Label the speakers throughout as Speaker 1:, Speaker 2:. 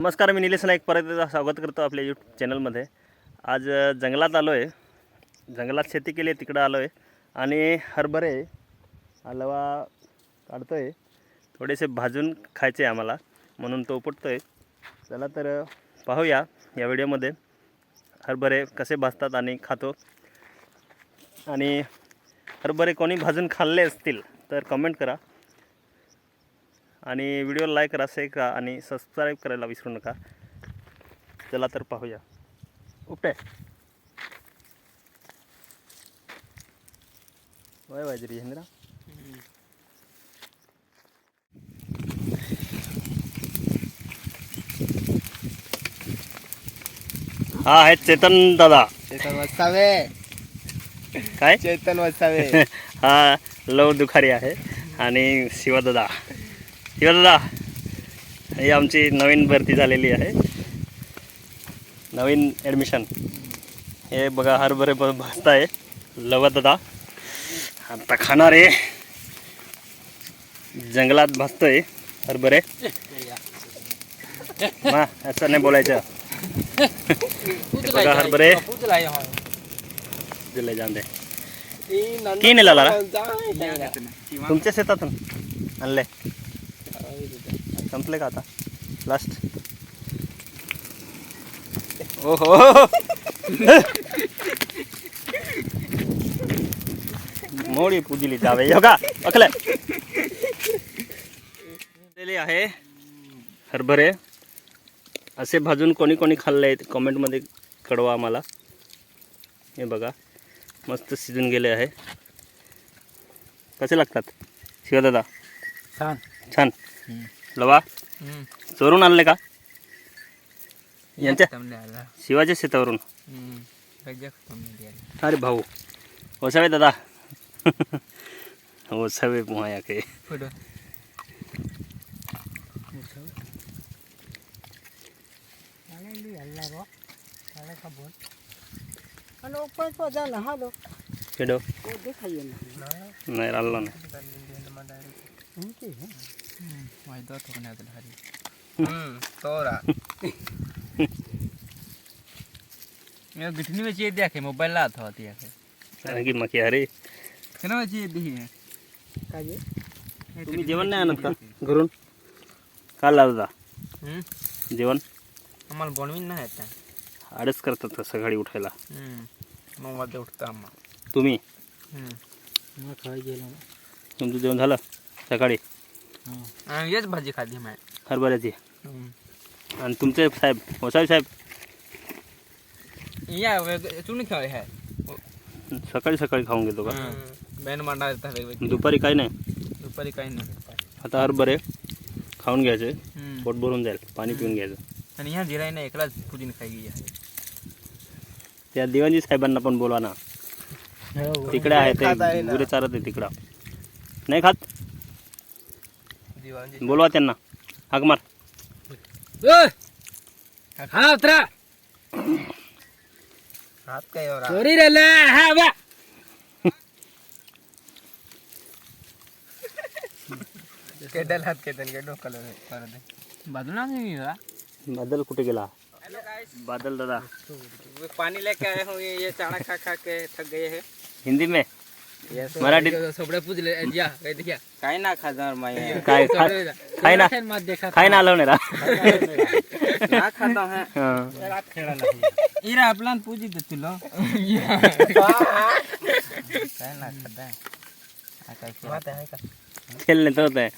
Speaker 1: नमस्कार, मी निलेश नाईक परत एकदा स्वागत करतो आपल्या यूट्यूब चॅनलमध्ये. आज जंगलात आलो आहे, जंगलात शेती केली आहे, तिकडं आलो आहे आणि हरभरे हलवा काढतो आहे. थोडेसे भाजून खायचे आम्हाला म्हणून तो उपटतो आहे. चला तर पाहूया या व्हिडिओमध्ये हरभरे कसे भाजतात आणि खातो. आणि हरभरे कोणी भाजून खाल्ले असतील तर कमेंट करा आणि व्हिडिओला लाईक करा, शेअर करा आणि सबस्क्राईब करायला विसरू नका. चला तर पाहूया. उपटे वय वाजरी हेंद्रा. हा आहे चेतन दादा.
Speaker 2: चेतन वसावे.
Speaker 1: काय
Speaker 2: चेतन वसावे.
Speaker 1: हा लव दुखारी आहे. आणि शिवदादा, शिवदादा ही आमची नवीन भरती झालेली आहे, नवीन ॲडमिशन. हे बघा हरभरे भाजताय लवदादा. आता खाणार आहे, जंगलात भाजतोय हरभरे. मा असं नाही बोलायचं. बघा हरभरे दिले जांदे की नाही लाला तुमच्या शेतातून आणले. संपले का आता लास्ट. ओहो मोडी पूजिली जावे योगा अकले आहे हरभरे. असे भाजून कोणी कोणी खाल्ले कमेंटमध्ये कळवा आम्हाला. हे बघा मस्त शिजून गेले आहे. कसे लागतात शिवदादा?
Speaker 2: छान
Speaker 1: छान. लवा चोरून आणले का यांच्या शिवाच्या शेतावरून? अरे भाऊ वसावे दादा. वसावे मोहाया के केडो नाही राहिलो नाही.
Speaker 2: गिठनी में चाहिए देखे मोबाइल ला था होती है
Speaker 1: की मकी अरे
Speaker 2: केना चाहिए दी है काजे.
Speaker 1: तुम्ही जेवण नाही आणत का घरून? काल दादा जेवण
Speaker 2: आम्हाला बनवीन नाही येत.
Speaker 1: आडच करतात सकाळी उठायला.
Speaker 2: 9 वाजता उठता आम्हा.
Speaker 1: तुम्ही
Speaker 2: मग खाई गेलो.
Speaker 1: तुमचं जेवण झालं सकाळी?
Speaker 2: हेच भाजी खाल्ली मी
Speaker 1: हरभऱ्याची. आणि तुमचे साहेब वसावे साहेब
Speaker 2: या चुनी खाय है
Speaker 1: सकाळी सकाळी खाऊन घेतो का?
Speaker 2: बॅन मांडा येतात वेगवेगळे.
Speaker 1: दुपारी काही नाही.
Speaker 2: दुपारी काही नाही.
Speaker 1: आता हरभरे खाऊन घ्यायचे, पोट भरून जाईल, पाणी पिऊन घ्यायचं.
Speaker 2: आणि ह्या जिराईने एकलाच पूजन खाई गई आहे.
Speaker 1: त्या दिवाणजी साहेबांना पण बोलवा ना. तिकडे आहे ते गुरे चारत आहे तिकडं. नाही खात? बोलवा त्यांना, हाक मार.
Speaker 2: हा उतरा. हात काय चोरी राहिला. हा बा केडल हात केतन के डोकल बादल ना नहीं रहा.
Speaker 1: बादल कुठे गेला? बादल दादा
Speaker 2: पानी लेके आए हूँ. ये चारा खा खा के थक गए हैं.
Speaker 1: हिंदी में मराठी
Speaker 2: सगळे पूजले या काय देखिया काय ना खाणार माय
Speaker 1: काय खाय ना खाय ना आलो ना
Speaker 2: खाता है. रात खेळायला इरा आपला पूजी दे तुला काय ना खाता काय बात आहे का
Speaker 1: खेलने तो होता है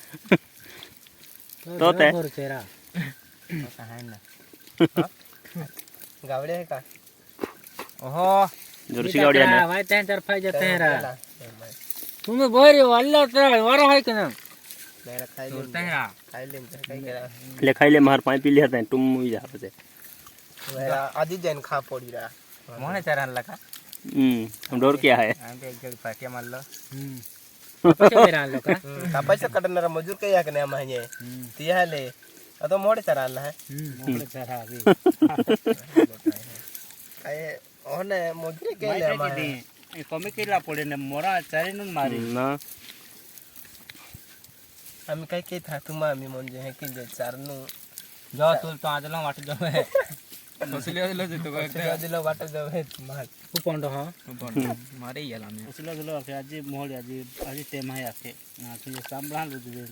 Speaker 1: तो होता है
Speaker 2: चेहरा आहे ना. गावडे आहे का? ओहो
Speaker 1: जर्सी गावडी आहे ना.
Speaker 2: भाई त्यांच्यावर पाहिजे तेरा तुम्ही बरे वाल्ला तर वारा आहे का ना.
Speaker 1: ले खाइले मार पानी पी लिया था तुम ही जा बसे
Speaker 2: आदि जैन खा पड़ी रहा मोहने चार आणला का.
Speaker 1: डोर क्या है
Speaker 2: आंबे एक जण फाटे मारलो. पैसे आणलो का पैसे काढणारा मजूर काही आहे का नाही माहिती ती आले आता मोठे चार आणला आहे. मोठे चार आवी काय ओने मजूर केले माहिती कमी केला पडे ने मोरा चारीनून मारी
Speaker 1: ना.
Speaker 2: आम्ही काय काही था तुम्हा आम्ही म्हणजे हे की चारनू जो तुल तो आजला वाट जावे असलिया दिलो जेतो असलिया दिलो वाट जावे माल कुपंड हां मारे याला मी असलिया दिलो के आजी मोहडी आजी ते माय आके तुझे सांभाळलो तुझे